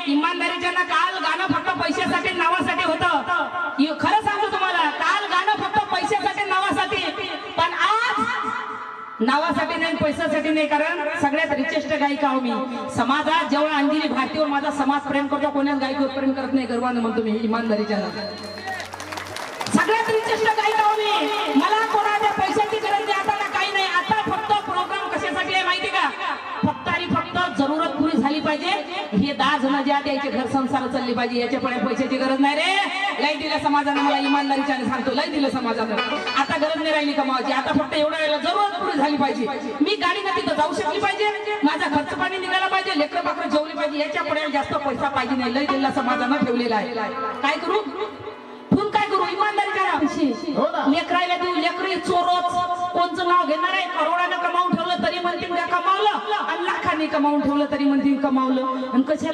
इमानदारीच्या ना काल गाणं फक्त पैशासाठी नावासाठी होतं. खरं सांगतो तुम्हाला, काल गाणं फक्त पैशासाठी नावासाठी, पण आज नावासाठी नाही पैशासाठी नाही. कारण सगळ्यात रिचेस्ट गायिका हो मी. समाजात जेव्हा अंजली भारतीवर माझा समाज प्रेम करतो, कोणाच गायिकेवर प्रेम करत नाही. गर्वाने म्हणतो मी इमानदारीच्या सगळ्यात रिचेस्ट गायिका हो मी. मला कोणाच्या पैशाची गरज नाही आता ना, काही नाही. आता फक्त प्रोग्राम कशासाठी आहे माहिती का? फक्त आणि फक्त जरूरत पुरी झाली पाहिजे. हे 10 जण जे त्याचे घर संसार चालले पाहिजे, याच्या पुढे पैशाची गरज नाही रे. लय दिलं समाजानं मला, इमानदारीच्याने सांगतो, लय दिलं समाजानं. आता गरज नाही राहिली कमावाची. आता फक्त एवढ्या वेळेला जरूरत पुरी झाली पाहिजे. मी गाडीनं तिथं जाऊ शकली पाहिजे, माझा खर्च पाणी निघाला पाहिजे, लेकरं बाकरं जेवली पाहिजे. याच्या पुढे जास्त पैसा पाहिजे नाही. लय दिला समाजानं ठेवलेला आहे. काय करू? फुल काय करू? इमानदारीच्या लेकरायला देऊ. लेकरी चोरच कोणचं नाव घेणार आहे? करोडानं कमावून ठेवलं तरी म्हणतील त्या कमावलं, आणि लाखांनी कमावून ठेवलं तरी म्हणतील कमावलं. आणि कशाला